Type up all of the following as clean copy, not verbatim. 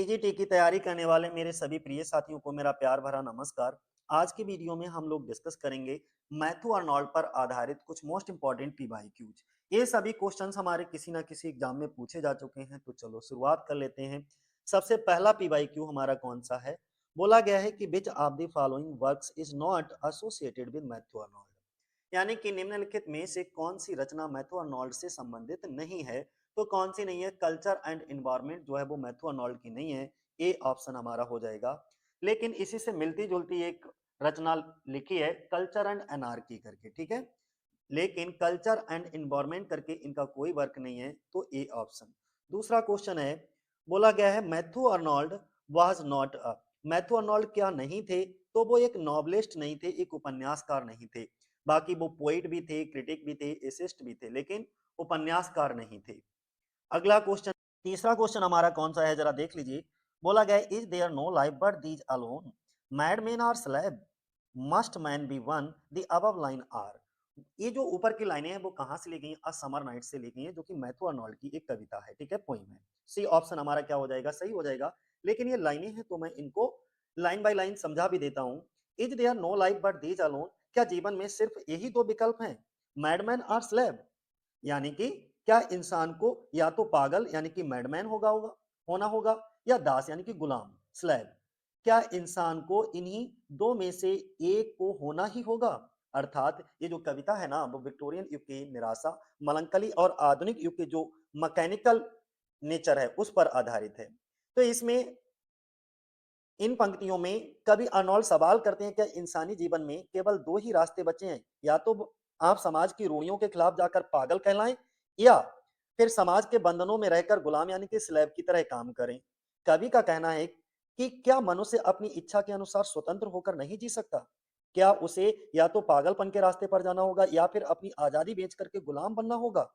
TGT की तैयारी करने वाले मेरे सभी प्रिय साथियों को मेरा प्यार भरा नमस्कार। आज की वीडियो में हम लोग डिस्कस करेंगे मैथ्यू अर्नोल्ड पर आधारित कुछ मोस्ट इंपॉर्टेंट पीवाईक्यूज। ये सभी क्वेश्चंस हमारे किसी ना किसी एग्जाम में पूछे जा चुके हैं, तो चलो शुरुआत कर लेते हैं। सबसे पहला पीवाईक्यू हमारा कौन सा है? बोला गया है कि which of the following works is not associated with Matthew Arnold, यानी कि निम्नलिखित में से कौन सी रचना मैथ्यू अर्नोल्ड से संबंधित नहीं है। तो कौन सी नहीं है? कल्चर एंड एनवायरनमेंट जो है वो मैथ्यू अर्नोल्ड की नहीं है, ए ऑप्शन हमारा हो जाएगा। लेकिन इसी से मिलती जुलती एक रचना लिखी है, कल्चर एंड एनार्की करके, ठीक है। लेकिन कल्चर एंड एनवायरनमेंट करके इनका कोई वर्क नहीं है, तो ए ऑप्शन। दूसरा क्वेश्चन है, बोला गया है Matthew Arnold was not a, Matthew Arnold क्या नहीं थे? तो वो एक नॉवलिस्ट नहीं थे, एक उपन्यासकार नहीं थे। बाकी वो पोइट भी थे, क्रिटिक भी थे, एसिस्ट भी थे, लेकिन उपन्यासकार नहीं थे। अगला क्वेश्चन, तीसरा क्वेश्चन हमारा कौन सा है जरा देख लीजिए। बोला गया is there no life but these alone, mad man or slave, must man be one, the above line are. ये जो ऊपर की लाइनें हैं वो कहां से ली गई हैं? अ समर नाइट से ली गई हैं, जो कि मैथ्यू अर्नोल्ड की एक कविता है, ठीक है, पोइम है। सी ऑप्शन हमारा क्या हो जाएगा? सही हो जाएगा। लेकिन ये लाइनें हैं तो मैं इनको लाइन बाय लाइन समझा भी देता हूं। Is there no life but these alone, क्या जीवन में सिर्फ यही दो विकल्प हैं? मैडमैन और स्लेब, यानी कि क्या इंसान को या तो पागल यानी कि मैडमैन होना होगा, या दास यानी कि गुलाम स्लेव। क्या इंसान को इन्हीं दो में से एक को होना ही होगा? अर्थात ये जो कविता है ना, वो विक्टोरियन युग की निराशा, मलंकली और आधुनिक युग के जो मैकेनिकल नेचर है उस पर आधारित है। तो इसमें इन पंक्तियों में कवि अर्नोल्ड सवाल करते हैं, क्या इंसानी जीवन में केवल दो ही रास्ते बचे हैं? या तो आप समाज की रूढ़ियों के खिलाफ जाकर पागल कहलाएं, या फिर समाज के बंधनों में रहकर गुलाम यानी कि स्लेव की तरह काम करें। कवि का कहना है कि क्या मनुष्य अपनी इच्छा के अनुसार स्वतंत्र होकर नहीं जी सकता? क्या उसे या तो पागलपन के रास्ते पर जाना होगा, या फिर अपनी आजादी बेच करके गुलाम बनना होगा?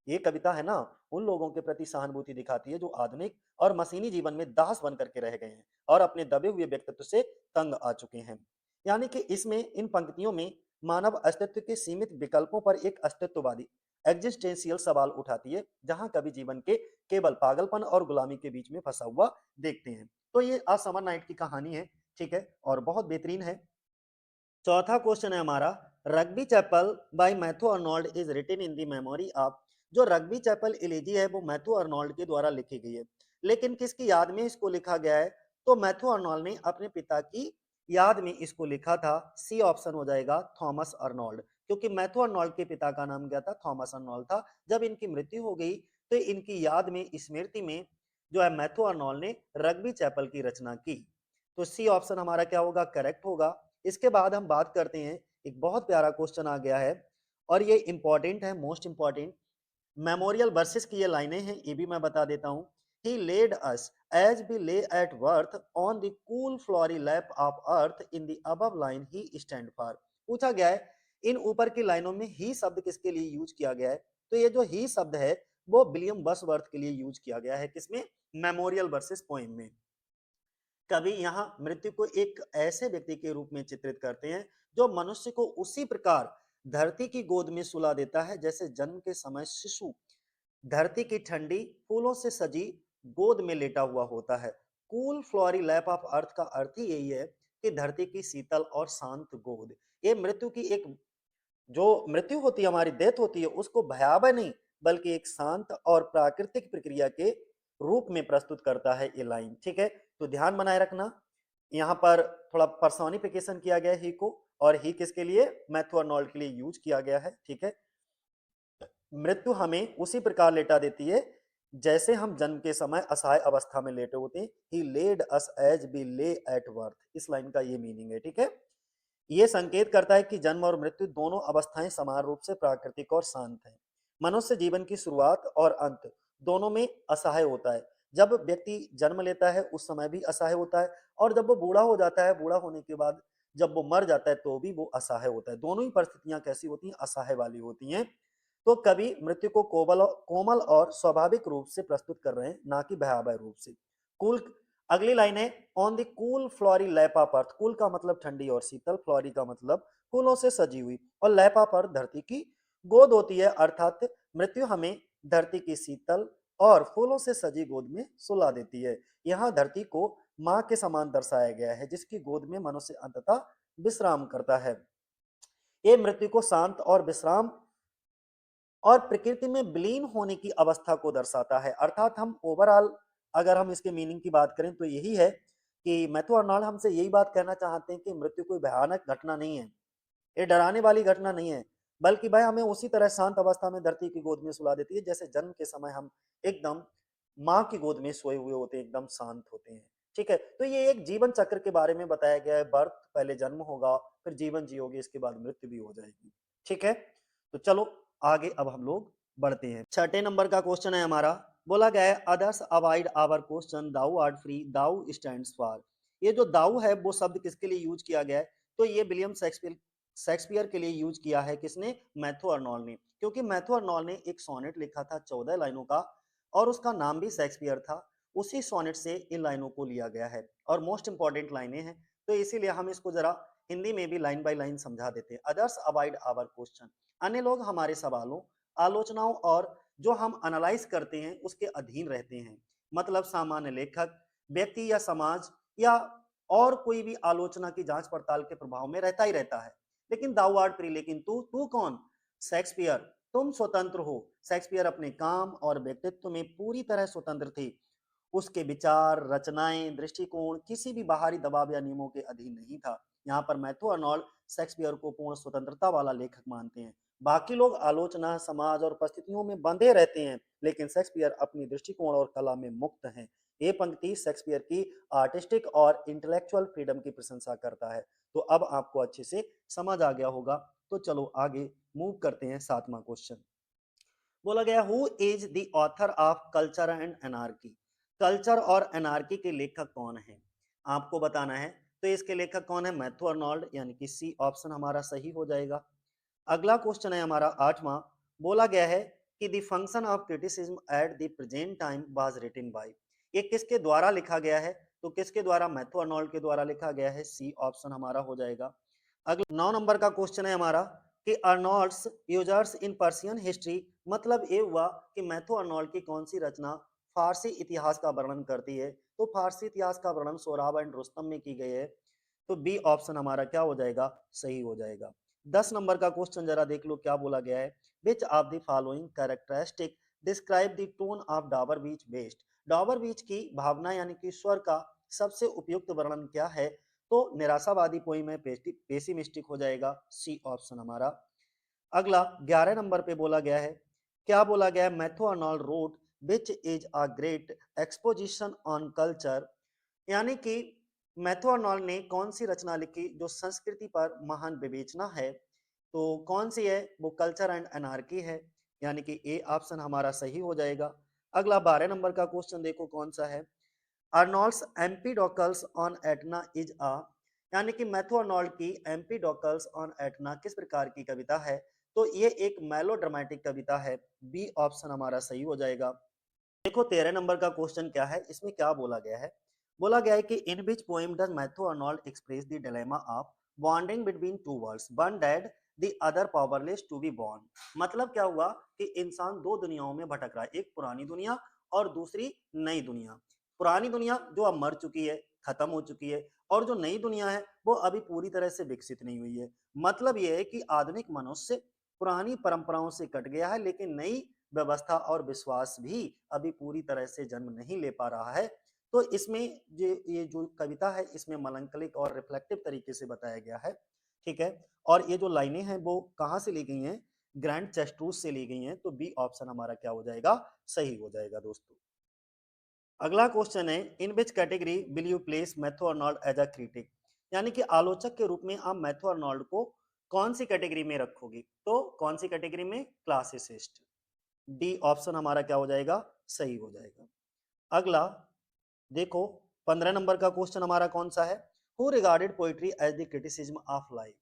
ये कविता है ना, उन लोगों के प्रति सहानुभूति दिखाती है जो आधुनिक और मशीनी जीवन में दास बन करके रह गए हैं और अपने दबे हुए व्यक्तित्व से तंग आ चुके हैं। यानी कि इसमें इन पंक्तियों में मानव अस्तित्व के सीमित विकल्पों पर एक अस्तित्ववादी एग्जिस्टेंशियल सवाल उठाती है, जहां कवि जीवन के केवल पागलपन और गुलामी के बीच में फंसा हुआ देखते हैं। तो ये आ समर नाइट की कहानी है, ठीक है, और बहुत बेहतरीन है। चौथा क्वेश्चन है हमारा, Rugby Chapel by Matthew Arnold is written in the memory of. जो रग्बी चैपल इलेजी है वो मैथ्यू अर्नोल्ड के द्वारा लिखी गई है, लेकिन किसकी याद में इसको लिखा गया है? तो मैथ्यू अर्नोल्ड ने अपने पिता की याद में इसको लिखा था। सी ऑप्शन हो जाएगा, थॉमस अर्नोल्ड, क्योंकि मैथ्यू अर्नोल्ड के पिता का नाम क्या था? थॉमस अर्नोल्ड था। जब इनकी मृत्यु हो गई तो इनकी याद में, स्मृति में जो है मैथ्यू अर्नोल्ड ने रग्बी चैपल की रचना की। तो सी ऑप्शन हमारा क्या होगा? करेक्ट होगा। इसके बाद हम बात करते हैं, एक बहुत प्यारा क्वेश्चन आ गया है और ये इंपॉर्टेंट है, मोस्ट इंपॉर्टेंट। मेमोरियल वर्सेस की ये लाइनें हैं, ये भी मैं बता देता हूं। He laid us as we lay at birth on the cool flowery lap of earth in the above line he stand for. पूछा गया है इन ऊपर की लाइनों में ही शब्द किसके लिए यूज किया गया है? तो ये जो ही शब्द है वो विलियम बसवर्थ के लिए यूज किया गया है। किसमें? मेमोरियल वर्सेस पोइम में। कवि यहाँ मृत्यु को एक ऐसे व्यक्ति के रूप में चित्रित करते हैं जो मनुष्य को उसी प्रकार धरती की गोद में सुला देता है जैसे जन्म के समय शिशु धरती की ठंडी फूलों से सजी गोद में लेटा हुआ होता है। Cool flowery lap of earth का अर्थ ही यही है कि धरती की शीतल और शांत गोद। ये मृत्यु की एक, जो मृत्यु होती है, हमारी डेथ होती है, उसको भयावह नहीं बल्कि एक शांत और प्राकृतिक प्रक्रिया के रूप में प्रस्तुत करता है ये लाइन, ठीक है। तो ध्यान बनाए रखना, यहाँ पर थोड़ा पर्सोनिफिकेशन किया गया है ही को, और ही किसके लिए? मैथ्यू अर्नोल्ड के लिए यूज किया गया है, ठीक है। मृत्यु हमें उसी प्रकार लेटा देती है जैसे हम जन्म के समय असहाय अवस्था में लेटे होते हैं। ही लेड अस एज बी ले एट वर्थ, इस लाइन का ये मीनिंग है, ठीक है। ये संकेत करता है कि जन्म और मृत्यु दोनों अवस्थाएं समान रूप से प्राकृतिक और शांत हैं। मनुष्य जीवन की शुरुआत और अंत दोनों में असहाय होता है। जब व्यक्ति जन्म लेता है उस समय भी असहाय होता है, और जब वो बूढ़ा हो जाता है, बूढ़ा होने के बाद जब वो मर जाता है तो भी वो असहाय होता है। दोनों ही परिस्थितियां कैसी होती हैं? असहाय वाली होती हैं। तो कवि मृत्यु को कोमल और स्वाभाविक रूप से प्रस्तुत कर रहे हैं, ना कि भयावह रूप से। कूल, अगली लाइन है, on the cool flowery lap of earth. Cool का मतलब ठंडी और शीतल, फ्लोरी का मतलब फूलों से सजी हुई, और लैप ऑफ अर्थ धरती की गोद होती है। अर्थात मृत्यु हमें धरती की शीतल और फूलों से सजी गोद में सुला देती है। यहाँ धरती को माँ के समान दर्शाया गया है, जिसकी गोद में मनुष्य अंततः विश्राम करता है। ये मृत्यु को शांत और विश्राम और प्रकृति में विलीन होने की अवस्था को दर्शाता है। अर्थात हम ओवरऑल अगर हम इसके मीनिंग की बात करें तो यही है कि मैथ्यू अर्नोल्ड हमसे यही बात कहना चाहते हैं कि मृत्यु कोई भयानक घटना नहीं है, ये डराने वाली घटना नहीं है, बल्कि भाई हमें उसी तरह शांत अवस्था में धरती की गोद में सुला देती है जैसे जन्म के समय हम एकदम माँ की गोद में सोए हुए होते हैं, एकदम शांत होते हैं। ठीक है, तो ये एक जीवन चक्र के बारे में बताया गया है। बर्थ, पहले जन्म होगा, फिर जीवन जियोगे, इसके बाद मृत्यु भी हो जाएगी। ठीक है, तो चलो आगे अब हम लोग बढ़ते हैं। छठे नंबर का क्वेश्चन है हमारा, बोला गया है others avoid our question, thou art free, thou stands for. ये जो दाउ है वो शब्द किसके लिए यूज किया गया है? तो ये विलियम शेक्सपियर के लिए यूज किया है। किसने? मैथ्यू अर्नोल्ड ने। क्योंकि मैथ्यू अर्नोल्ड ने एक सोनेट लिखा था 14 लाइनों का, और उसका नाम भी शेक्सपियर था। उसी सोनेट से इन लाइनों को लिया गया है और मोस्ट इंपॉर्टेंट लाइनें हैं, तो इसीलिए हम इसको जरा हिंदी में भी लाइन बाय लाइन समझा देते हैं। अदर्स अवॉइड आवर क्वेश्चन, अन्य लोग हमारे सवालों, आलोचनाओं और जो हम एनालाइज करते हैं उसके अधीन रहते हैं। मतलब सामान्य लेखक, व्यक्ति या समाज या और कोई भी आलोचना की जांच पड़ताल के प्रभाव में रहता ही रहता है। लेकिन दाऊ आर्ट प्री, लेकिन तू तू कौन? शेक्सपियर, तुम स्वतंत्र हो। शेक्सपियर अपने काम और व्यक्तित्व में पूरी तरह स्वतंत्र थे। उसके विचार, रचनाएं, दृष्टिकोण किसी भी बाहरी दबाव या नियमों के अधीन नहीं था। यहाँ पर मैथ्यू अर्नोल्ड शेक्सपियर को पूर्ण स्वतंत्रता वाला लेखक मानते हैं। बाकी लोग आलोचना, समाज और परिस्थितियों में बंधे रहते हैं, लेकिन शेक्सपियर अपनी दृष्टिकोण और कला में मुक्त हैं। ये पंक्ति शेक्सपियर की आर्टिस्टिक और इंटेलेक्चुअल फ्रीडम की प्रशंसा करता है। तो अब आपको अच्छे से समझ आ गया होगा। तो चलो आगे मूव करते हैं। सातवां क्वेश्चन बोला गया, who is the author of culture and Anarchy. Culture और एनार्की के लेखक कौन है? आपको बताना है। तो इसके लेखक कौन है? मैथ्यू अर्नोल्ड, यानी कि सी ऑप्शन हमारा सही हो जाएगा। अगला क्वेश्चन है हमारा आठवां, बोला गया है कि the function of criticism at the present time was written by. ये किसके द्वारा लिखा गया है? तो किसके द्वारा? मैथ्यू अर्नोल्ड के द्वारा लिखा गया है। सी ऑप्शन हमारा हो जाएगा। अगला 9 नंबर का क्वेश्चन है हमारा कि अर्नोल्ड्स यूजर्स इन पर्शियन हिस्ट्री। मतलब ये हुआ कि मैथ्यू अर्नोल्ड की कौन सी रचना फारसी इतिहास का वर्णन करती है? तो फारसी इतिहास का वर्णन सोराब एंड रुस्तम में की गई है। तो बी ऑप्शन हमारा क्या हो जाएगा? सही हो जाएगा। 10 नंबर का क्वेश्चन जरा देख लो क्या बोला गया है। Which of the following characteristic describe the tone of Dover Beach best. Dover Beach की भावना यानी कि स्वर का सबसे उपयुक्त वर्णन क्या है? तो निराशावादी पोइम है, पेसिमिस्टिक हो जाएगा। सी ऑप्शन हमारा। अगला 11 नंबर पे बोला गया है, क्या बोला गया है? Matthew Arnold wrote which is a great exposition on culture. यानी कि मैथ्यू अर्नोल्ड ने कौन सी रचना लिखी जो संस्कृति पर महान विवेचना है? तो कौन सी है? वो कल्चर एंड एनार्की है, यानी कि ए ऑप्शन हमारा सही हो जाएगा। अगला 12 नंबर का क्वेश्चन देखो कौन सा है। अर्नोल्ड्स एम्पीडोकल्स ऑन एटना इज अ, यानी कि मैथ्यू अर्नोल्ड की एम्पीडोकल्स ऑन एटना किस प्रकार की कविता है? तो ये एक मेलोड्रामेटिक कविता है। बी ऑप्शन हमारा सही हो जाएगा। देखो 13 नंबर का क्वेश्चन क्या है, इसमें क्या बोला गया है? बोला गया है कि in which poem does Matthew Arnold express the dilemma of bonding between two worlds, one dead the other powerless to be born. मतलब क्या हुआ कि इंसान दो दुनियाओं में भटक रहा है, एक पुरानी दुनिया और दूसरी नई दुनिया। पुरानी दुनिया जो अब मर चुकी है, खत्म हो चुकी है, और जो नई दुनिया है वो अभी पूरी तरह से विकसित नहीं हुई है। मतलब यह है कि आधुनिक मनुष्य पुरानी परंपराओं से कट गया है, लेकिन नई व्यवस्था और विश्वास भी अभी पूरी तरह से जन्म नहीं ले पा रहा है। तो इसमें ये जो कविता है इसमें मलंकलिक और रिफ्लेक्टिव तरीके से बताया गया है। ठीक है, और ये जो लाइनें हैं वो कहाँ से ली गई हैं? ग्रैंड चेस्टूस से ली गई हैं। तो बी ऑप्शन हमारा क्या हो जाएगा? सही हो जाएगा दोस्तों। अगला क्वेश्चन है, in which category will you place Matthew Arnold as a critic. यानी कि आलोचक के रूप में आप मैथ्यू अर्नोल्ड को कौन सी कैटेगरी में रखोगे? तो कौन सी कैटेगरी में? क्लासिसिस्ट। डी ऑप्शन हमारा क्या हो जाएगा? सही हो जाएगा। अगला देखो 15 नंबर का क्वेश्चन हमारा कौन सा है? Who regarded poetry as the criticism of life.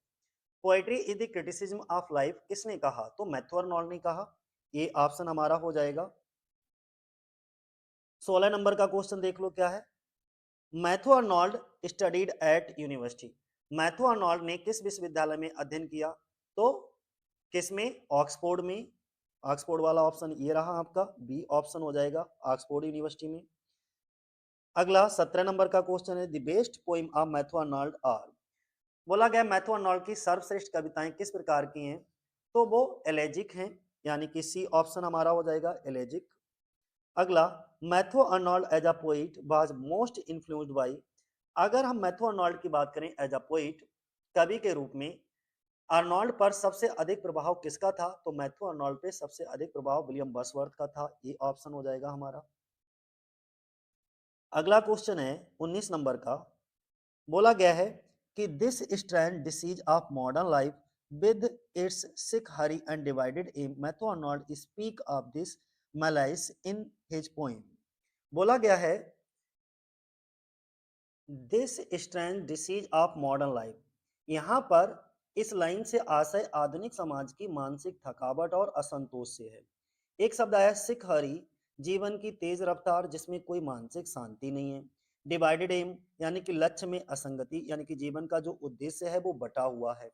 Poetry is the criticism of life किसने कहा? तो मैथ्यू अर्नोल्ड ने कहा। ये ऑप्शन हमारा हो जाएगा। 16 नंबर का क्वेश्चन देख लो क्या है। Matthew Arnold studied at university. Matthew Arnold ने किस विश्वविद्यालय में अध्ययन किया? तो किस में? ऑक्सफोर्ड में, ऑक्सफोर्ड वाला ऑप्शन ये रहा आपका, बी ऑप्शन हो जाएगा ऑक्सफोर्ड यूनिवर्सिटी में। अगला 17 नंबर का क्वेश्चन है, the best poem of Matthew Arnold are. बोला गया मैथ्यू आर्नोल्ड की सर्वश्रेष्ठ कविताएं किस प्रकार की हैं, तो वो एलेजिक हैं, यानी कि सी ऑप्शन हमारा हो जाएगा एलेजिक। अगला, Matthew Arnold as a poet was most influenced by. अगर हम मैथ्यू आर्नोल्ड की बात करें एज अ पोइट, कवि के रूप में, आर्नोल्ड पर सबसे अधिक प्रभाव किसका था, तो मैथ्यू आर्नोल्ड पे सबसे अधिक प्रभाव विलियम बर्ड्सवर्थ का था, ये ऑप्शन हो जाएगा हमारा। अगला क्वेश्चन है 19 नंबर का, बोला गया है कि this strange disease of modern life with its sick hurry and divided aims, Matthew Arnold speak of this malaise in his poem. बोला गया है this strange disease of modern life, यहाँ पर इस लाइन से आशय आधुनिक समाज की मानसिक थकावट और असंतोष से है। एक शब्द आया सिख हरी, जीवन की तेज रफ्तार जिसमें कोई मानसिक शांति नहीं है। डिवाइडेड एम, यानी कि लक्ष्य में असंगति, यानी कि जीवन का जो उद्देश्य है वो बटा हुआ है।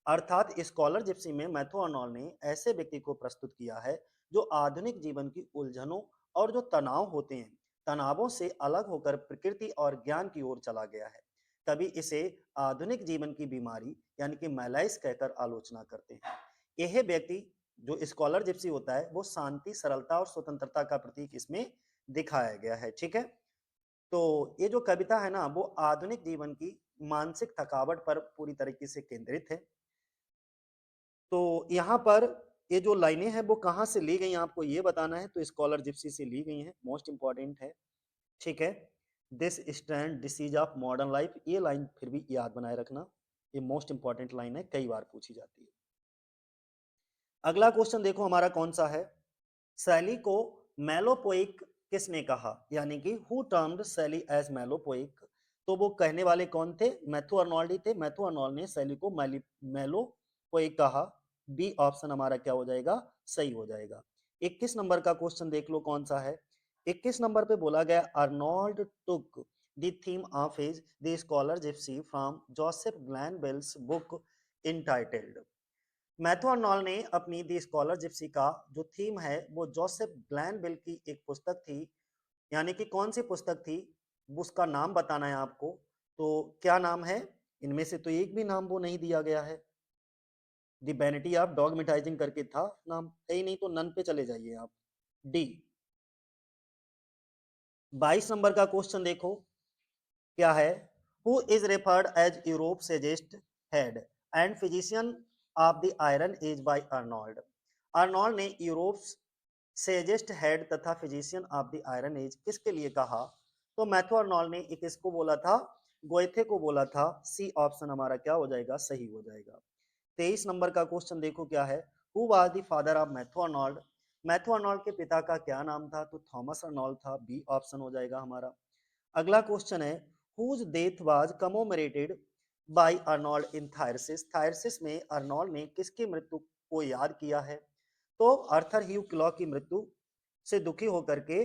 अर्थात स्कॉलर जिप्सी में मैथ्यू आर्नोल्ड ने ऐसे व्यक्ति को प्रस्तुत किया है जो आधुनिक जीवन की उलझनों और जो तनाव होते हैं, तनावों से अलग होकर प्रकृति और ज्ञान की ओर चला गया है। कभी इसे आधुनिक जीवन की बीमारी यानी कि मैलाइस कहकर आलोचना करते हैं। यह व्यक्ति जो स्कॉलर जिप्सी होता है वो शांति, सरलता और स्वतंत्रता का प्रतीक इसमें दिखाया गया है। ठीक है, तो ये जो कविता है ना वो आधुनिक जीवन की मानसिक थकावट पर पूरी तरीके से केंद्रित है। तो यहाँ पर ये जो लाइनें हैं वो कहाँ से ली गई आपको ये बताना है, तो स्कॉलर जिप्सी से ली गई हैं, मोस्ट इंपॉर्टेंट है। ठीक है, this stand disease of modern life, ये लाइन फिर भी याद बनाए रखना, ये मोस्ट इंपॉर्टेंट लाइन है, कई बार पूछी जाती है। अगला क्वेश्चन देखो हमारा कौन सा है, शैली को मेलोपोइक किसने कहा, यानी कि हु टर्म्ड शैली एज मेलोपोइक। तो वो कहने वाले कौन थे, मैथ्यू आर्नोल्ड ही थे। मैथ्यू आर्नोल्ड ने शैली को मेलोपोइक कहा, बी ऑप्शन हमारा क्या हो जाएगा, सही हो जाएगा। 21 नंबर का क्वेश्चन देख लो कौन सा है। 21 नंबर पे बोला गया Arnold took the theme of his the scholar gypsy from Joseph Glanvill's book entitled. Matthew Arnold ने अपनी दी स्कॉलर जिप्सी का जो थीम है वो जोसेफ ग्लैनबेल की एक पुस्तक थी, यानी कि कौन सी पुस्तक थी, उसका नाम बताना है आपको। तो क्या नाम है, इनमें से तो एक भी नाम वो नहीं दिया गया है। दी वैनिटी ऑफ डॉगमेटाइजिंग करके था नाम, है ही नहीं, तो नन पे चले जाइए आप, डी। 22 नंबर का क्वेश्चन देखो क्या है, who is referred as Europe sagest head and physician of the iron age by Arnold. Arnold ने यूरोप सेजेस्ट हेड तथा physician of the iron age किसके लिए कहा, तो मैथ्यू आर्नोल्ड ने एक इसको बोला था, गोएथे को बोला था, सी ऑप्शन हमारा क्या हो जाएगा, सही हो जाएगा। 23 नंबर का क्वेश्चन देखो क्या है, who was the father of Matthew Arnold. Matthew Arnold के पिता का क्या नाम था, तो थॉमस आर्नोल्ड था, बी ऑप्शन हो जाएगा हमारा। अगला क्वेश्चन है, whose death was commemorated by Arnold in Thyrsis. Thyrsis में आर्नोल्ड ने किसकी मृत्यु को याद किया है, तो आर्थर ह्यू क्लॉ की मृत्यु से दुखी होकर के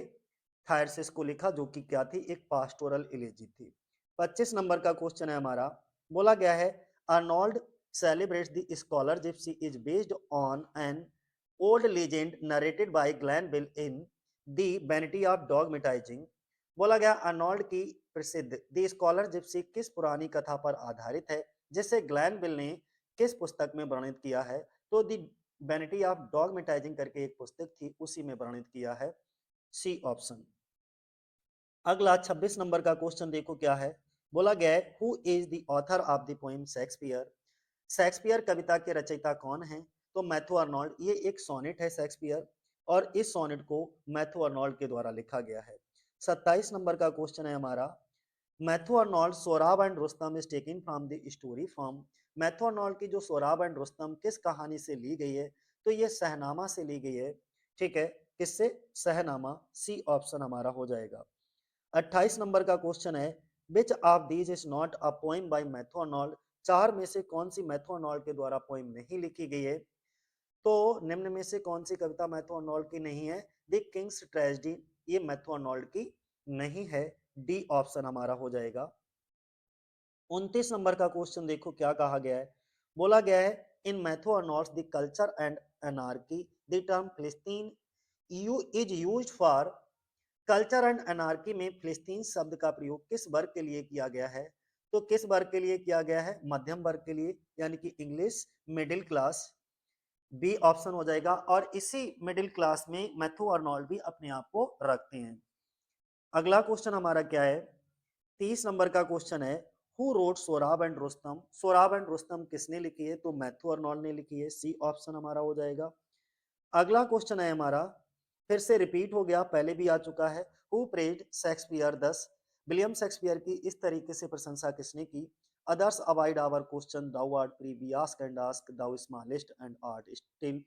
थायरसिस को लिखा, जो कि क्या थी, एक पास्टोरल इलेजी थी। 25 नंबर का क्वेश्चन है हमारा, बोला गया है Arnold celebrates the scholar gypsy is based on an old legend narrated by Glanville in The Vanity of Dogmatizing। बोला गया अर्नोल्ड की प्रसिद्ध द स्कॉलर जिप्सी किस पुरानी कथा पर आधारित है, जिसे ग्लैनविल ने किस पुस्तक में वर्णित किया है, तो द वैनिटी ऑफ डॉगमेटाइजिंग करके एक पुस्तक थी, उसी में वर्णित किया है, सी ऑप्शन। अगला 26 नंबर का क्वेश्चन देखो क्या है, बोला गया है who is the author of the poem Shakespeare. Shakespeare कविता के रचयिता कौन है, तो मैथ्यू आर्नोल्ड। ये एक सोनेट है शेक्सपियर, और इस सोनेट को मैथ्यू आर्नोल्ड के द्वारा लिखा गया है। 27 नंबर का क्वेश्चन है हमारा, Matthew Arnold Sorab and Rustam is taking from the story from. Matthew Arnold की जो सोराब एंड रुस्तम किस कहानी से ली गई है, तो ये सहनामा से ली गई है। ठीक है, किससे, सहनामा, सी ऑप्शन हमारा हो जाएगा। 28 नंबर का क्वेश्चन है, which of these is not a poem by Matthew Arnold. चार में से कौन सी मैथ्यू आर्नोल्ड के द्वारा पोएम नहीं लिखी गई है, तो निम्न में से कौन सी कविता मैथ्यू आर्नोल्ड की नहीं है, द किंग्स ट्रेजेडी, ये मैथ्यू आर्नोल्ड की नहीं है, डी ऑप्शन हमारा हो जाएगा। 29 नंबर का क्वेश्चन देखो क्या कहा गया है, बोला गया है in Matthew Arnold's the Culture and Anarchy the term Philistine you is used for Culture and Anarchy में फिलिस्तीन शब्द का प्रयोग किस वर्ग के लिए किया गया है? तो किस वर्ग के लिए किया गया है? मध्यम वर्ग के लिए, यानी कि English middle class. B option हो जाएगा। और इसी मिडिल क्लास में मैथ्यू अर्नोल्ड भी अपने आप को रखते हैं। अगला क्वेश्चन हमारा क्या है? 30 नंबर का क्वेश्चन है, who wrote Sorab and Rustum? Sohrab and Rustam किसने लिखी है? तो मैथ्यू अर्नोल्ड ने लिखी है। सी ऑप्शन हमारा हो जाएगा। अगला क्वेश्चन है हमारा, फिर से रिपीट हो गया, पहले भी आ चुका है। Who praised Shakespeare thus? William Shakespeare की इस तरीके से प्रशंसा किसने की? Others avoid our question, thou art free, we ask and ask, thou smilest and art still.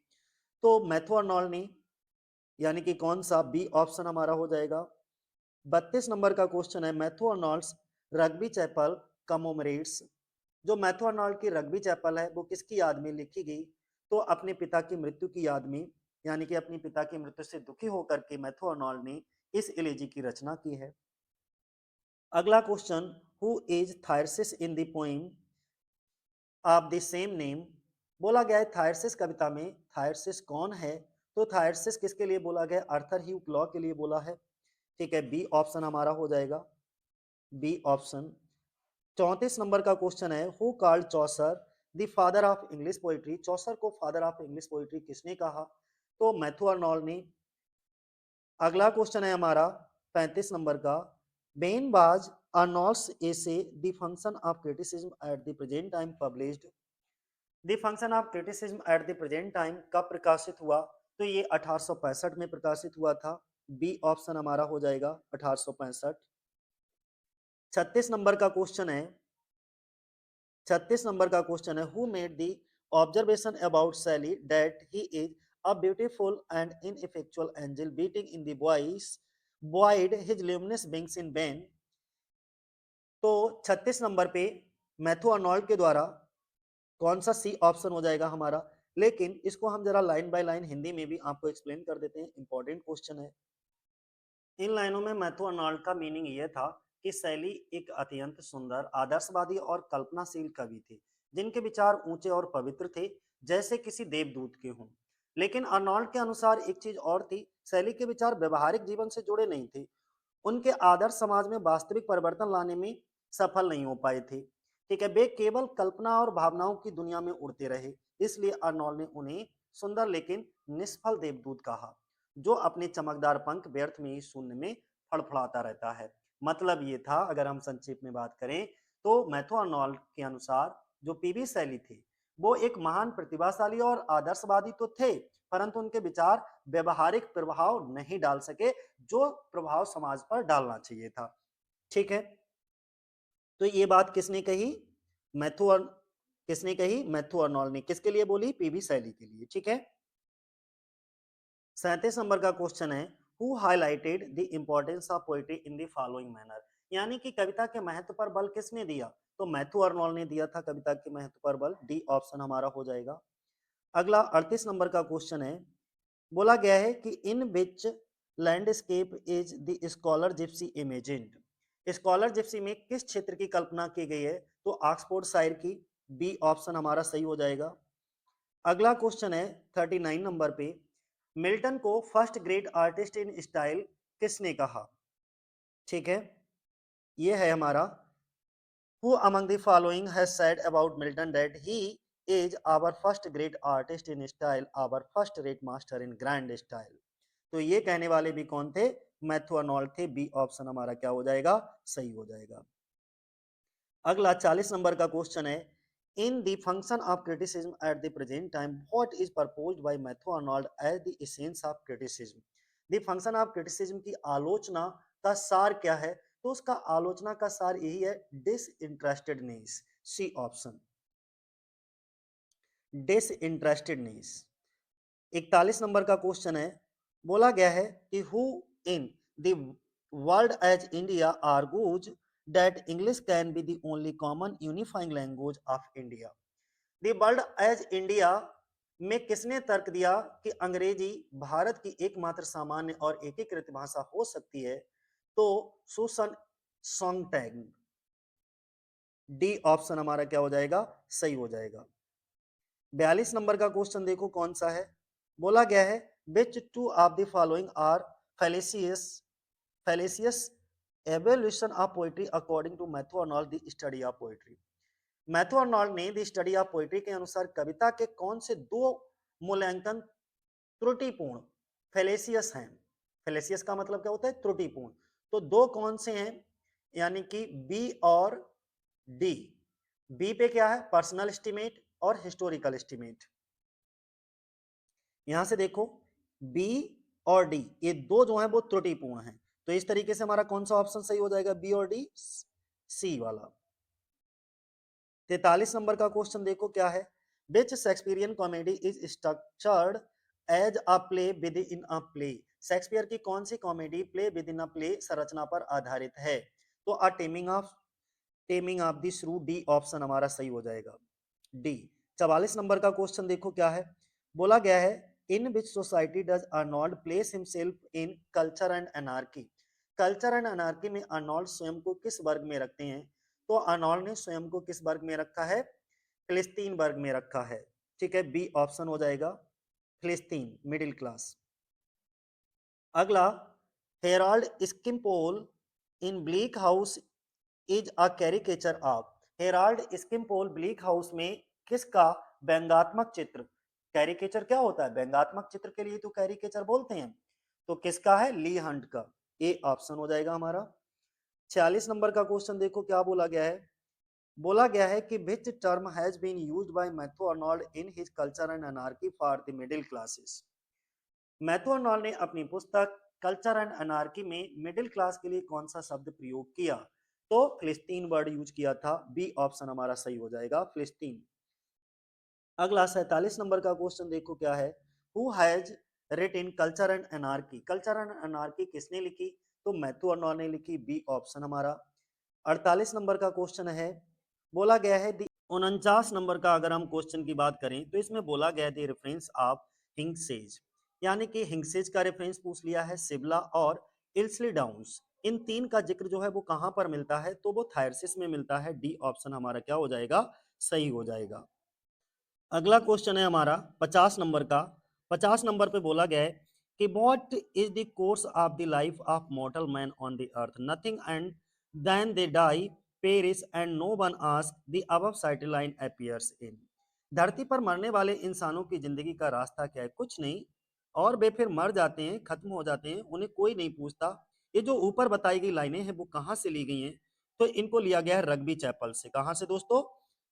तो मैथ्यू अर्नोल्ड ने, यानी कि कौन सा? बी ऑप्शन हमारा हो जाएगा। 32 नंबर का क्वेश्चन है, मैथ्यू अर्नोल्ड्स रग्बी चैपल कमोमरेट्स? जो मैथ्यू अर्नोल्ड की रग्बी चैपल है वो किसकी याद में लिखी गई? तो अपने पिता की मृत्यु की याद में, यानी कि अपने पिता की मृत्यु से दुखी होकर के मैथ्यू अर्नोल्ड ने इस एलेजी की रचना की है। अगला question, who is Thyrsis in the poem of the same name? बोला गया है थायरसिस कविता में थायरसिस कौन है? तो थायरसिस किसके लिए बोला गया? आर्थर ह्यू क्लॉ के लिए बोला है। ठीक है, बी ऑप्शन हमारा हो जाएगा। B option. 34 नंबर का क्वेश्चन है, who called Chaucer the father of English poetry? Chaucer को फादर ऑफ इंग्लिश पोइट्री किसने कहा? तो मैथ्यू अर्नोल्ड ने। अगला क्वेश्चन है हमारा 35 नंबर का, when was Arnold's essay the function of criticism at the present Time published? The function of criticism at the present Time कब प्रकाशित हुआ? तो ये 1865 में प्रकाशित हुआ था। बी ऑप्शन हमारा हो जाएगा 1865। 36 नंबर का क्वेश्चन है, 36 नंबर का क्वेश्चन है, who made the observation about Shelley that he is a beautiful and ineffectual angel beating in the voice void his luminous wings in vain? तो 36 नंबर पे Matthew Arnold के द्वारा कौन सा? सी ऑप्शन हो जाएगा हमारा। लेकिन इसको हम जरा लाइन बाय लाइन हिंदी में भी आपको एक्सप्लेन कर देते हैं, इंपॉर्टेंट क्वेश्चन है। इन लाइनों में मैथ्यू अर्नोल्ड का मीनिंग ये था कि शैली एक अत्यंत सुंदर, आदर्शवादी और कल्पनाशील कवि थे, जिनके विचार ऊंचे और पवित्र थे, जैसे किसी देवदूत के हों। लेकिन अर्नोल्ड के अनुसार एक चीज और थी, शैली के विचार व्यवहारिक जीवन से जुड़े नहीं थे। उनके आदर्श समाज में वास्तविक परिवर्तन लाने में सफल नहीं हो पाए थे। ठीक है, वे केवल कल्पना और भावनाओं की दुनिया में उड़ते रहे। इसलिए अर्नोल्ड ने उन्हें सुंदर लेकिन निष्फल देवदूत कहा, जो अपने चमकदार पंख व्यर्थ में ही शून्य में फड़फड़ाता रहता है। मतलब ये था, अगर हम संक्षेप में बात करें, तो मैथ्यू अर्नोल्ड के अनुसार जो पीबी शैली थे वो एक महान प्रतिभाशाली और आदर्शवादी तो थे, परंतु उनके विचार व्यवहारिक प्रभाव नहीं डाल सके, जो प्रभाव समाज पर डालना चाहिए था। ठीक है, तो ये बात किसने कही? मैथ्यू किसने कही? मैथ्यू अर्नोल्ड ने। किसके लिए बोली? पीबी शैली के लिए। ठीक है, 37 नंबर का क्वेश्चन है, who highlighted the importance of poetry in the following manner? यानी कि कविता के महत्व पर बल किसने दिया? तो मैथ्यू अर्नोल्ड ने दिया था कविता के महत्व पर बल। डी ऑप्शन हमारा हो जाएगा। अगला 38 नंबर का क्वेश्चन है, बोला गया है कि in which landscape is the scholar Gipsy imagined? Scholar Gipsy में किस क्षेत्र की कल्पना की गई है? तो ऑक्सफोर्ड शायर की। बी ऑप्शन हमारा सही हो जाएगा। अगला क्वेश्चन है 39 नंबर पे, मिल्टन को first great artist in style किसने कहा? ठीक है, ये है हमारा, who among the following has said about Milton that he is our first great artist in style, our first great master in grand style? तो ये कहने वाले भी कौन थे? मैथ्यू अर्नोल्ड थे। बी ऑप्शन हमारा क्या हो जाएगा? सही हो जाएगा। अगला 40 नंबर का क्वेश्चन है, in the function of criticism at the present time what is proposed by Matthew Arnold as the essence of criticism? The function of criticism की आलोचना का सार क्या है? तो उसका आलोचना का सार यही है, disinterestedness. C option, disinterestedness. 41 number का क्वेश्चन है, बोला गया है कि who in the World as India argues that English can be the only common unifying language of India? The World as India में किसने तर्क दिया कि अंग्रेजी भारत की एकमात्र सामान्य और एकीकृत भाषा हो सकती है? तो सुसन सोंगटैग। डी ऑप्शन हमारा क्या हो जाएगा? सही हो जाएगा। 42 नंबर का क्वेश्चन देखो कौन सा है, बोला गया है which two of the following are felicitous felicitous evolution of poetry according to Matthew Arnold the Study of Poetry. Matthew Arnold ने द स्टडी ऑफ पोइट्री के अनुसार कविता के कौन से दो मूल्यांकन त्रुटिपूर्ण फेलेसियस हैं। फेलेसियस का मतलब क्या होता है, त्रुटिपूर्ण। तो दो कौन से हैं, यानी कि बी और डी। बी पे क्या है, पर्सनल एस्टीमेट और हिस्टोरिकल एस्टीमेट। यहां से देखो बी और डी ये दो जो है वो त्रुटिपूर्ण हैं। तो इस तरीके से हमारा कौन सा ऑप्शन सही हो जाएगा, बी और डी, सी वाला। 43 नंबर का क्वेश्चन देखो क्या है, which Shakespearean comedy is structured as a play within a play. Shakespeare की कौन सी comedy play within a play संरचना पर आधारित है। तो a Taming of the Shrew, D option हमारा सही हो जाएगा, डी। 44 नंबर का क्वेश्चन देखो क्या है, बोला गया है in which society does Arnold place himself in Culture and Anarchy. Culture and Anarchy में अर्नोल्ड स्वयं को किस वर्ग में रखते हैं। तो अर्नोल्ड ने स्वयं को किस वर्ग में रखा है, फिलिस्तीन वर्ग में रखा है। ठीक है, बी ऑप्शन हो जाएगा, फिलिस्तीन, मिडिल क्लास। अगला, Harold Skimpole in Bleak House is a caricature of. Harold Skimpole Bleak House में किसका व्यंगात्मक चित्र, कैरिकेचर क्या होता है, व्यंगात्मक चित्र के लिए तो कैरिकेचर बोलते हैं, तो किसका है, ली हंट का, ए ऑप्शन हो जाएगा हमारा। 46 नंबर का क्वेश्चन देखो क्या बोला गया है, बोला गया है कि which term has been used by Matthew Arnold in his Culture and Anarchy for the middle classes. Matthew Arnold ने अपनी पुस्तक कल्चर एंड एनार्की में मिडिल क्लास के लिए कौन सा शब्द प्रयोग किया। तो फिलिस्तीन वर्ड यूज किया था, बी ऑप्शन हमारा सही हो जाएगा, फिलिस्तीन। अगला 47 नंबर का क्वेश्चन देखो क्या है, who has written Culture and Anarchy. Culture and Anarchy किसने लिखी, तो मैथ्यू आर्नोल्ड ने लिखी, बी ऑप्शन हमारा। 48 नंबर का क्वेश्चन है, बोला गया है 49 नंबर का अगर हम क्वेश्चन की बात करें तो इसमें बोला गया है रेफरेंस ऑफ हिंगसेज, यानी कि हिंगसेज का रेफरेंस पूछ लिया है, सिबला और इल्सली डाउन्स, इन तीन का जिक्र जो है वो कहां पर मिलता है, तो वो थायरसिस में मिलता है, डी ऑप्शन हमारा क्या हो जाएगा, सही हो जाएगा। अगला क्वेश्चन है हमारा 50 नंबर का। 50 नंबर पे बोला गया है कि what is the course of the life of mortal man on the earth, nothing and then they die perish and no one ask the above cited line appears in. धरती पर मरने वाले इंसानों की जिंदगी का रास्ता क्या है, कुछ नहीं, और वे फिर मर जाते हैं, खत्म हो जाते हैं, उन्हें कोई नहीं पूछता। ये जो ऊपर बताई गई लाइनें हैं वो कहाँ से ली गई हैं, तो इनको लिया गया है रग्बी चैपल से। कहाँ से दोस्तों,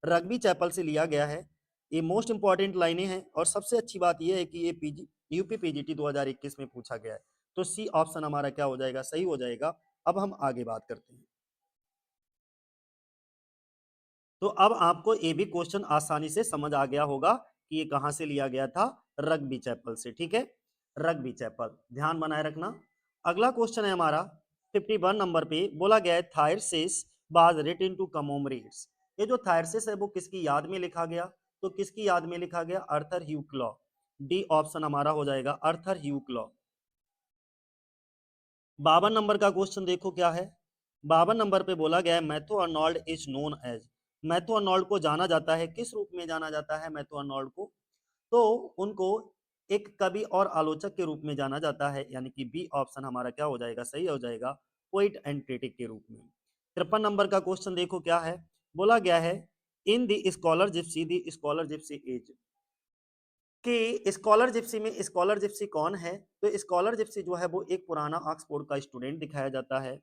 रग्बी चैपल से लिया गया है। ये मोस्ट इंपॉर्टेंट लाइनें हैं और सबसे अच्छी बात यह है कि ये यूपी पीजीटी 2021 में पूछा गया है। तो सी ऑप्शन हमारा क्या हो जाएगा, सही हो जाएगा। अब हम आगे बात करते हैं। तो अब आपको ये भी क्वेश्चन आसानी से समझ आ गया होगा कि ये कहां से लिया गया था, रग्बी चैपल से। ठीक है, रग्बी चैपल, ध्यान बनाए रखना। अगला क्वेश्चन है हमारा 51 नंबर पे, बोला गया है थायरसिस वाज रिटन टू कमोमरेट्स। ये जो थायरसिस है वो किसकी याद में लिखा गया, तो किसकी याद में लिखा गया, Arthur Hugh Clough, D option हमारा हो जाएगा, अर्थर ह्यू क्लॉ। 52 नंबर का क्वेश्चन देखो क्या है, 52 नंबर पे बोला गया है Matthew Arnold is known as. Matthew Arnold को जाना जाता है, किस रूप में जाना जाता है मैथ्यू आर्नोल्ड को, तो उनको एक कवि और आलोचक के रूप में जाना जाता है, यानी कि बी ऑप्शन हमारा क्या हो जाएगा, सही हो जाएगा, पोइट एंड क्रिटिक के रूप में। 53 नंबर का क्वेश्चन देखो क्या है, बोला गया है in the scholar Gipsy, the scholar Gipsy as, कि स्कॉलर जिप्सी में स्कॉलर जिप्सी कौन है, तो स्कॉलर जिप्सी जो है वो एक पुराना ऑक्सफोर्ड का स्टूडेंट दिखाया जाता है,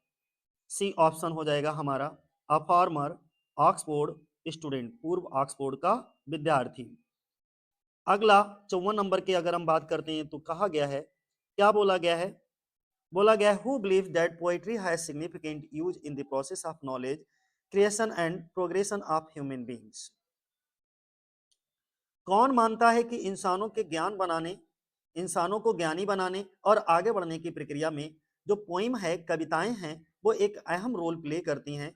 सी ऑप्शन हो जाएगा हमारा, अ फॉर्मर ऑक्सफोर्ड स्टूडेंट, पूर्व ऑक्सफोर्ड का विद्यार्थी। अगला 54 नंबर की अगर हम बात करते हैं तो कहा गया है, क्या बोला गया है, बोला गया है who believe that poetry has significant use in the process of knowledge creation and progression of human beings. कौन मानता है कि इंसानों के ज्ञान बनाने, इंसानों को ज्ञानी बनाने और आगे बढ़ने की प्रक्रिया में जो पोइम है, कविताएं हैं, वो एक अहम रोल प्ले करती हैं।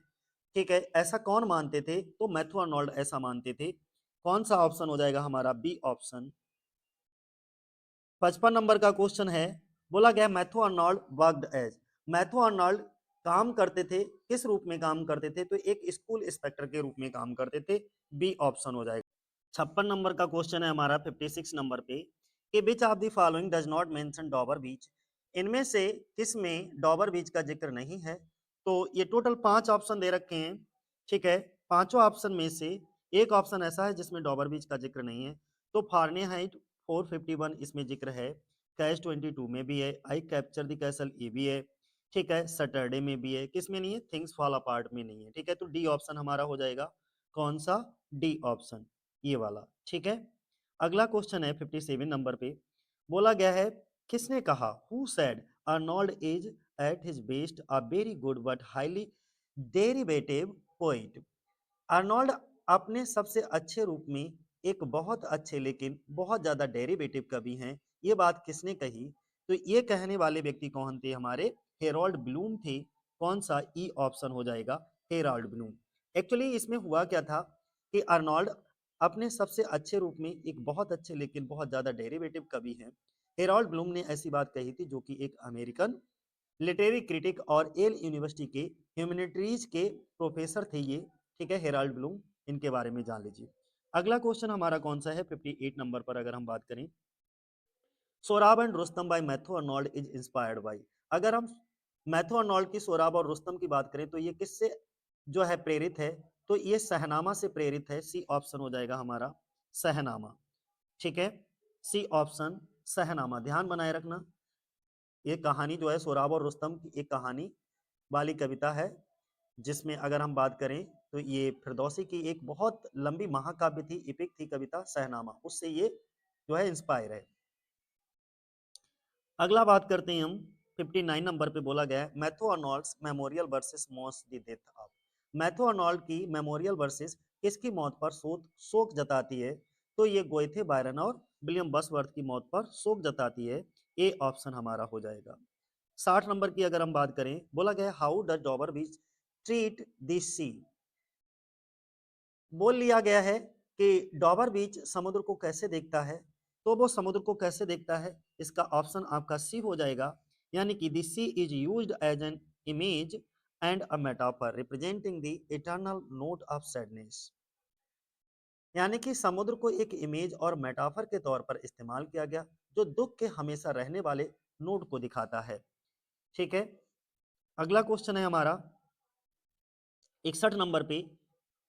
ठीक है, ऐसा कौन मानते थे, तो मैथ्यू आर्नोल्ड ऐसा मानते थे। कौन सा ऑप्शन हो जाएगा हमारा, बी ऑप्शन। 55 नंबर का क्वेश्चन है, बोला गया Matthew Arnold worked as. Matthew Arnold काम करते थे, किस रूप में काम करते थे, तो एक स्कूल इंस्पेक्टर के रूप में काम करते थे, बी ऑप्शन हो जाएगा। 56 नंबर का क्वेश्चन है हमारा 56 नंबर पे, कि which of the following does not mention Dover Beach, इनमें से किस में डॉबर बीच का जिक्र नहीं है। तो ये टोटल 5 ऑप्शन दे रखे हैं, ठीक है। पांचों ऑप्शन में से एक ऑप्शन ऐसा है जिसमें डॉबर बीच का जिक्र नहीं है। तो फारेनहाइट 451 इसमें जिक्र है, कैश 22 में भी है, आई कैप्चर द कैसल ये भी है, ठीक है, सैटरडे में भी है, किस में नहीं है, थिंग्स फॉल अपार्ट में नहीं है, ठीक है। तो डी ऑप्शन हमारा हो जाएगा, कौन सा, डी ऑप्शन, ये वाला, ठीक है। अगला क्वेश्चन है 57 नंबर पे, बोला गया है, किसने कहा, who said Arnold is at his best a very good but highly derivative poet. Arnold अपने सबसे अच्छे रूप में एक बहुत अच्छे लेकिन बहुत ज्यादा डेरिवेटिव कवि हैं, ये बात किसने कही। तो ये कहने वाले व्यक्ति कौन थे, हमारे हेरोल्ड ब्लूम थे। कौन सा, ई ऑप्शन हो जाएगा, हेरोल्ड ब्लूम। एक्चुअली इसमें हुआ क्या था कि अर्नोल्ड अपने सबसे अच्छे रूप में एक बहुत अच्छे लेकिन बहुत ज्यादा डेरिवेटिव कवि हैं। हेरोल्ड ब्लूम ने ऐसी बात कही थी, जो कि एक अमेरिकन लिटरेरी क्रिटिक और येल यूनिवर्सिटी के ह्यूमैनिटीज के प्रोफेसर थे ये, ठीक है, हेराल्ड ब्लूम, इनके बारे में जान लीजिए। अगला क्वेश्चन हमारा कौन सा है 58 नंबर पर, अगर हम बात करें, Sorab and Rustam bye Matthew Arnold is inspired by. अगर हम मैथ्यू अर्नोल्ड की सोराब और रुस्तम की बात करें तो ये किससे जो है प्रेरित है, तो ये सहनामा से प्रेरित है, सी ऑप्शन हो जाएगा हमारा, सहनामा, ठीक है, सी ऑप्शन, सहनामा, ध्यान बनाए रखना। ये कहानी जो है सोराब और रुस्तम की एक कहानी वाली कविता है, जिसमें अगर हम बात करें तो ये फिरदौसी की एक बहुत लंबी महाकाव्य थी, इपिक थी कविता सहनामा, उससे ये जो है इंस्पायर है। अगला बात करते हैं हम 59 नंबर पे, बोला गया है, Matthew Arnold's Memorial Verses mourns the death of. Matthew Arnold की मेमोरियल वर्सेस किसकी मौत पर शोक शोक जताती है। तो ये गोएथे बायरन और विलियम बसवर्थ की मौत पर शोक जताती है, ए ऑप्शन हमारा हो जाएगा। 60 नंबर की अगर हम बात करें, बोला गया how does Dover Beach treat this sea. बोल लिया गया है कि डॉबर बीच समुद्र को कैसे देखता है। तो वो समुद्र को कैसे देखता है, इसका ऑप्शन आपका सी हो जाएगा, यानी कि this sea is used as an image and a metaphor representing the eternal note of sadness. यानी कि समुद्र को एक इमेज और मेटाफर के तौर पर इस्तेमाल किया गया, जो दुख के हमेशा रहने वाले नोट को दिखाता है, ठीक है। अगला क्वेश्चन है हमारा 61 नंबर पे,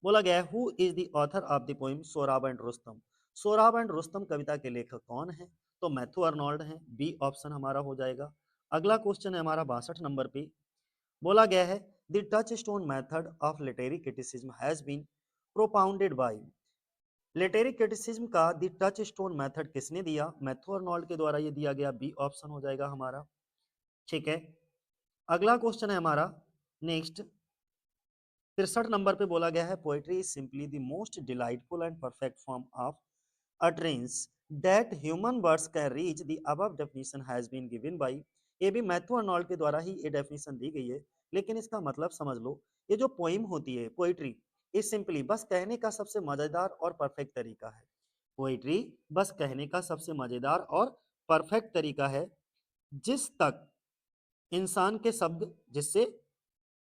बोला गया है who is the author of the poem Sohrab and Rustum. Sohrab and Rustum कविता के लेखक कौन है, तो मैथ्यू अर्नोल्ड हैं, बी ऑप्शन हमारा हो जाएगा। अगला क्वेश्चन है हमारा 62 नंबर पे, बोला गया है the touchstone method of literary criticism has been propounded by. Literary criticism का द टच स्टोन मेथड किसने दिया, मैथ्यू अर्नोल्ड के द्वारा ये दिया गया, बी ऑप्शन हो जाएगा हमारा, ठीक है। अगला क्वेश्चन है हमारा नेक्स्ट 63 नंबर पे, बोला गया है poetry is simply the most delightful and perfect form of utterance that human words can reach the above definition has been given by। ये भी मैथ्यू अर्नोल्ड के द्वारा ही ये डेफिनेशन दी गई है, लेकिन इसका मतलब समझ लो, ये जो पोइम होती है पोइट्री, ये सिंपली बस कहने का सबसे मजेदार और परफेक्ट तरीका है। पोइट्री बस कहने का सबसे मजेदार और परफेक्ट तरीका है, जिस तक इंसान के शब्द, जिससे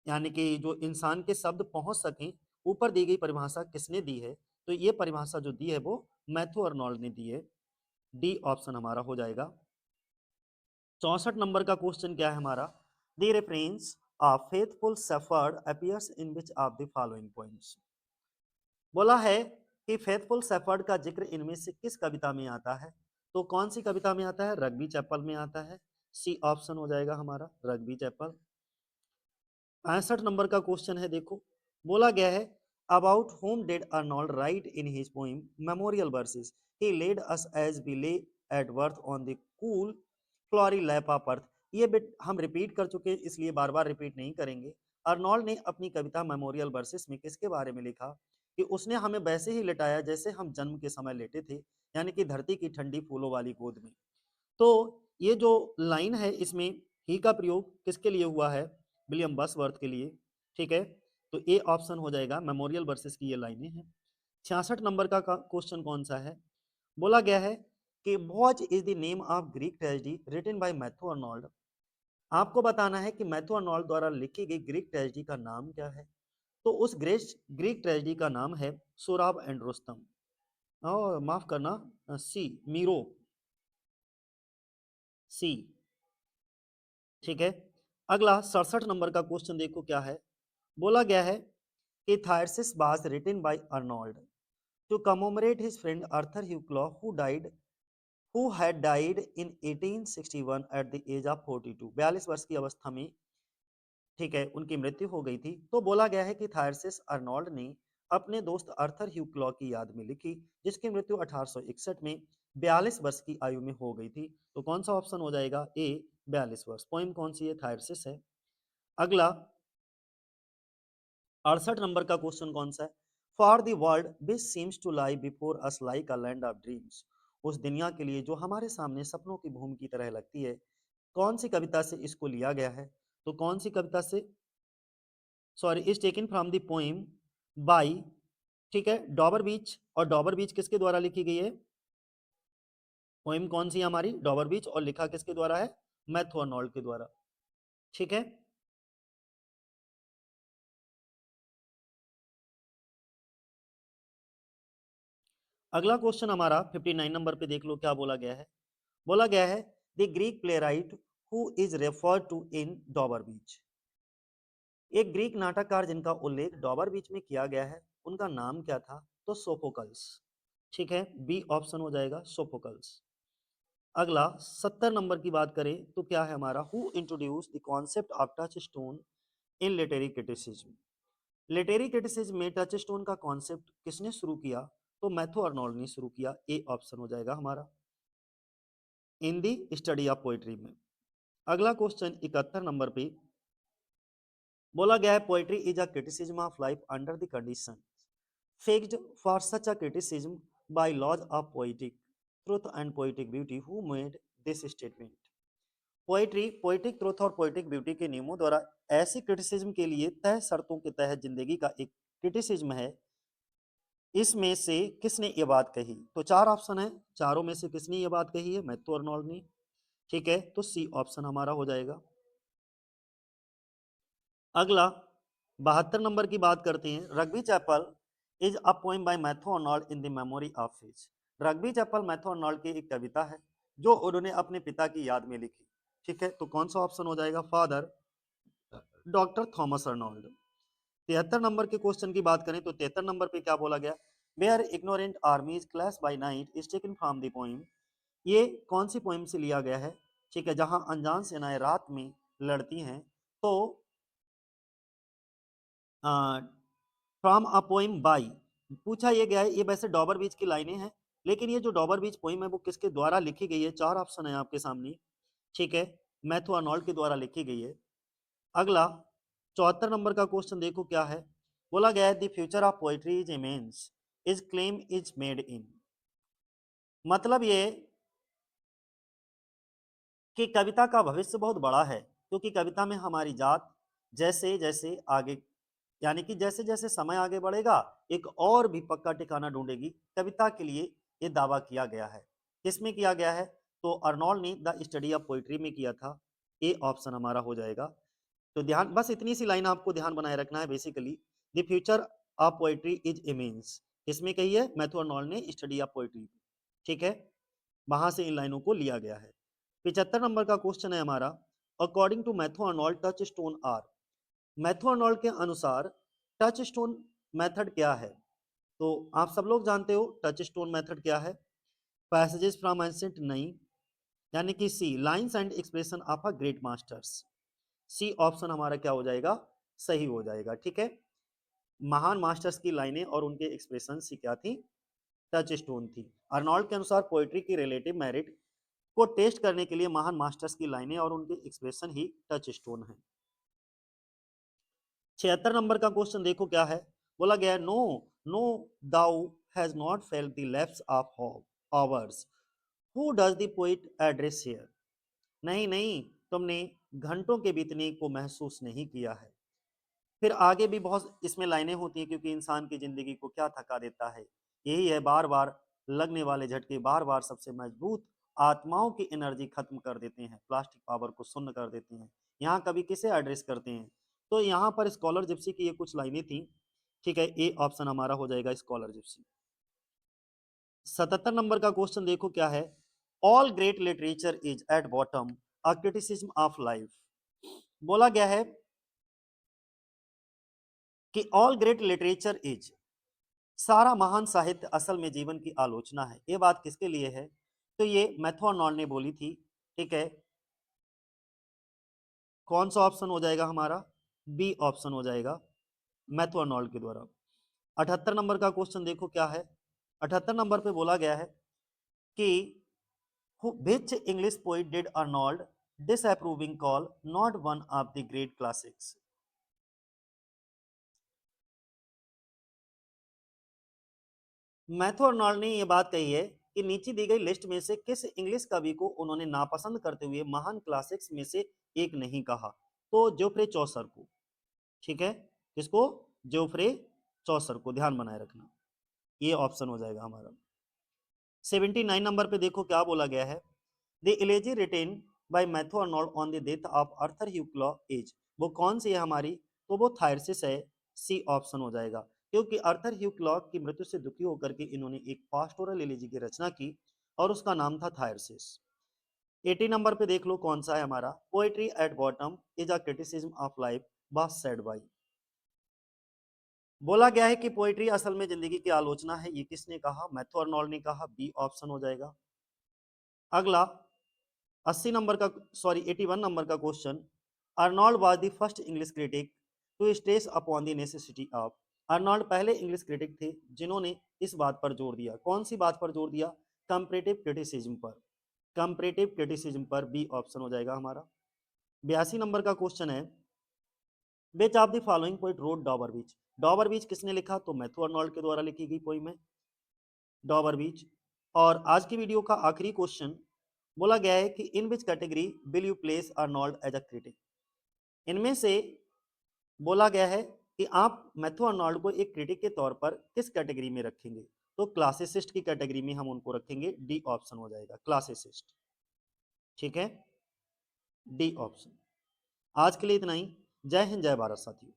यानी कि जो इंसान के शब्द पहुंच सकें, ऊपर दी गई परिभाषा किसने दी है, तो ये परिभाषा जो दी है वो मैथ्यू अर्नोल्ड ने दी है, डी ऑप्शन हमारा हो जाएगा। 64 नंबर का क्वेश्चन क्या है हमारा, the reference of faithful shepherd appears in which of the following points. बोला है कि फेथफुल शेफर्ड का जिक्र इनमें से किस कविता में आता है। तो कौन सी कविता में आता है, रग्बी चैपल में आता है, सी ऑप्शन हो जाएगा हमारा, रग्बी चैपल। 65 नंबर का क्वेश्चन है, देखो, बोला गया है about whom did Arnold write in his poem Memorial Verses he laid us as we lay at birth on the cool flowery lap of earth. ये बिट हम रिपीट कर चुके हैं, इसलिए बार बार रिपीट नहीं करेंगे। अर्नोल्ड ने अपनी कविता मेमोरियल वर्सेस में किसके बारे में लिखा, कि उसने हमें वैसे ही लिटाया जैसे हम जन्म के समय लेटे थे, यानी कि धरती की ठंडी फूलों वाली गोद में। तो ये जो लाइन है, इसमें ही का प्रयोग किसके लिए हुआ है, विलियम बसवर्थ के लिए, ठीक है। तो ए ऑप्शन हो जाएगा, मेमोरियल वर्सेस की ये लाइनें हैं। 66 नंबर का क्वेश्चन कौन सा है, बोला गया है कि what is the name of Greek tragedy written by Matthew Arnold. आपको बताना है कि मैथ्यू अर्नोल्ड द्वारा लिखी गई ग्रीक ट्रेजेडी का नाम क्या है। तो उस ग्रीक ट्रेजेडी का नाम है सोराब एंड रुस्तम, और माफ करना, सी मीरो, सी। ठीक है। अगला 67 नंबर का क्वेश्चन देखो क्या है। बोला गया है कि Thyrsis was written by Arnold to commemorate his friend Arthur Hugh Clough who had died in 1861 at the age of 42। 42 वर्ष की अवस्था में, ठीक है, उनकी मृत्यु हो गई थी। तो बोला गया है कि थायरसिस अर्नोल्ड ने अपने दोस्त आर्थर ह्यू क्लॉ की याद में लिखी, जिसकी मृत्यु 1861 में 42 वर्ष की आयु में हो गई थी। तो कौन सा ऑप्शन हो जाएगा? ए, 42 वर्ष। पोइम कौन सी है? थायरसिस है। अगला 68 नंबर का क्वेश्चन कौन सा है? For the world which seems to lie before us like a land of dreams. उस दुनिया के लिए जो हमारे सामने सपनों की भूमि की तरह लगती है, कौन सी कविता से इसको लिया गया है? तो कौन सी कविता से? Sorry, is taken from the poem by, ठीक है, डॉबर बीच। और डॉबर बीच किसके द्वारा लिखी गई है? पोइम कौन सी है हमारी? डॉबर बीच। और लिखा किसके द्वारा है? मैथ्यू आर्नोल्ड के द्वारा। ठीक है। अगला क्वेश्चन हमारा 59 नंबर पे देख लो क्या बोला गया है। बोला गया है the Greek playwright who is referred to in Dover Beach. एक ग्रीक नाटककार जिनका उल्लेख डॉबर बीच में किया गया है, उनका नाम क्या था? तो सोफोकल्स। ठीक है, बी ऑप्शन हो जाएगा, सोफोकल्स। अगला 70 नंबर की बात करें तो क्या है हमारा? Who introduce the concept of touch stone in literary criticism. Literary criticism में टच स्टोन का कॉन्सेप्ट किसने शुरू किया? तो मैथ्यू आर्नोल्ड ने शुरू किया। ए ऑप्शन हो जाएगा हमारा, in the study of poetry में। अगला क्वेश्चन 71 नंबर पे बोला गया है poetry is a criticism of life under the condition fixed for such a criticism by laws of poetic truth and poetic beauty who made this statement. Poetry poetic truth और poetic beauty के नियमों द्वारा ऐसी criticism के लिए तय शर्तों के तहत जिंदगी का एक क्रिटिसिज्म है, इसमें से किसने ये बात कही? तो चार ऑप्शन है, चारों में से किसने ये बात कही है? मैथ्यू आर्नोल्ड ने। ठीक है, तो सी ऑप्शन हमारा हो जाएगा। अगला 72 नंबर की बात करते हैं। Rugby Chapel is a poem by Matthew Arnold in the memory of his. Rugby Chapel Matthew Arnold की एक कविता है जो उन्होंने अपने पिता की याद में लिखी। ठीक है, तो कौन सा ऑप्शन हो जाएगा? Father doctor Thomas Arnold. 73 number के क्वेश्चन की बात करें तो 73 नंबर पे क्या बोला गया? Where ignorant armies clash by night is taken from the poem. ये कौन सी पोएम से लिया गया है? ठीक है, जहां अनजान सेनाएं रात में लड़ती हैं। तो फ्रॉम अ पोइम बाई, पूछा ये गया है, ये वैसे डॉबर बीच की लाइनें हैं, लेकिन ये जो डॉबर बीच पोइम है वो किसके द्वारा लिखी गई है? चार ऑप्शन है आपके सामने। ठीक है, मैथ्यू आर्नोल्ड के द्वारा लिखी गई है। अगला 74 नंबर का क्वेश्चन देखो क्या है। बोला गया है the future of poetry is immense is claim is made in. मतलब ये कि कविता का भविष्य बहुत बड़ा है, क्योंकि कविता में हमारी जात जैसे जैसे आगे, यानी कि जैसे जैसे समय आगे बढ़ेगा एक और भी पक्का ठिकाना ढूंढेगी, कविता के लिए ये दावा किया गया है। किसमें किया गया है? तो अर्नोल्ड ने द स्टडी ऑफ पोइट्री में किया था। ए ऑप्शन हमारा हो जाएगा। तो ध्यान, बस इतनी सी लाइन आपको ध्यान बनाए रखना है। Basically the future of poetry is immense, इसमें कही है मैथ्यू अर्नोल्ड ने स्टडी ऑफ पोइट्री। ठीक है, वहां से इन लाइनों को लिया गया है। 75 नंबर का क्वेश्चन है हमारा, according to Matthew Arnold touchstone are. Matthew Arnold के अनुसार टच स्टोन मेथड क्या है? तो आप सब लोग जानते हो टच स्टोन मेथड क्या है। पैसेजेस फ्रॉम एंशिएंट, नहीं, यानी कि C lines and expression of a great masters. C option हमारा क्या हो जाएगा? सही हो जाएगा। ठीक है, महान मास्टर्स की लाइनें और उनके एक्सप्रेशन सी क्या थी? टच स्टोन थी। अर्नोल्ड के अनुसार पोएट्री की रिलेटिव मेरिट को टेस्ट करने के लिए महान मास्टर्स की लाइनें और उनके एक्सप्रेशन ही टच स्टोन है। 76 नंबर का क्वेश्चन देखो क्या है। बोला गया no, no thou has not felt the lapse of hours who does the poet address here. नहीं नहीं, तुमने घंटों के बीतने को महसूस नहीं किया है। फिर आगे भी बहुत इसमें लाइनें होती हैं, क्योंकि इंसान की जिंदगी को क्या थका देता है? यही है, बार बार लगने वाले झटके बार बार सबसे मजबूत आत्माओं की एनर्जी खत्म कर देते हैं, प्लास्टिक पावर को शून्य कर देते हैं। यहाँ कभी किसे एड्रेस करते हैं? तो यहाँ पर स्कॉलर जिप्सी की ये कुछ लाइनें थी। ठीक है, ए ऑप्शन हमारा हो जाएगा स्कॉलर जिप्सी। 77 नंबर का क्वेश्चन देखो क्या है। All great literature is at bottom a criticism of life. बोला गया है कि ऑल ग्रेट लिटरेचर इज, सारा महान साहित्य असल में जीवन की आलोचना है। ये बात किसके लिए है? तो ये मैथ्यू आर्नोल्ड ने बोली थी। ठीक है, कौन सा ऑप्शन हो जाएगा हमारा? बी ऑप्शन हो जाएगा, मैथ्यू आर्नोल्ड के द्वारा। 78 नंबर का क्वेश्चन देखो क्या है। 78 नंबर पे बोला गया है कि which English poet did Arnold disapproving call not one of the great classics? Matthew Arnold ने यह बात कही है कि नीचे दी गई लिस्ट में से किस इंग्लिश कवि को उन्होंने नापसंद करते हुए महान क्लासिक्स में से एक नहीं कहा? तो जोफ्रे चौसर को। ठीक है, किसको? जोफ्रे चौसर को, ध्यान बनाए रखना, ये ऑप्शन हो जाएगा हमारा। 79 नंबर पे देखो क्या बोला गया है। The elegy written by Matthew Arnold on the death of Arthur Hugh Clough is, वो कौन सी है हमारी? तो वो थायरसिस है, सी ऑप्शन हो जाएगा। क्योंकि आर्थर ह्यू क्लॉ की मृत्यु से दुखी होकर के इन्होंने एक पास्टोरल इलेजी की रचना की और उसका नाम था थायरसिस। 80 नंबर पे देख लो कौन सा है हमारा। Poetry at bottom is a criticism of life बस सेड बाय। बोला गया है कि पोएट्री असल में जिंदगी की आलोचना है, ये किसने कहा? मैथ्यू आर्नोल्ड ने कहा, बी ऑप्शन हो जाएगा। अगला 80 नंबर का, सॉरी 81 नंबर का question. Arnold was the first English critic to stress upon the necessity of, Arnold पहले इंग्लिश क्रिटिक थे जिन्होंने इस बात पर जोर दिया, कौन सी बात पर जोर दिया? कंपैरेटिव क्रिटिसिज्म पर, कंपैरेटिव क्रिटिसिज्म पर, बी ऑप्शन हो जाएगा हमारा। 82 नंबर का क्वेश्चन है, which of the following poet wrote Dover Beach, Dover Beach किसने लिखा? तो मैथ्यू अर्नोल्ड के द्वारा लिखी गई पोइम है डॉबर बीच। और आज की वीडियो का आखिरी क्वेश्चन बोला गया है कि in which category will you place Arnold as a critic, इनमें से बोला गया है कि आप मैथ्यू अर्नोल्ड को एक क्रिटिक के तौर पर किस कैटेगरी में रखेंगे? तो क्लासिसिस्ट की कैटेगरी में हम उनको रखेंगे, डी ऑप्शन हो जाएगा, क्लासिसिस्ट। ठीक है, डी ऑप्शन। आज के लिए इतना ही। जय हिंद, जय भारत साथियों।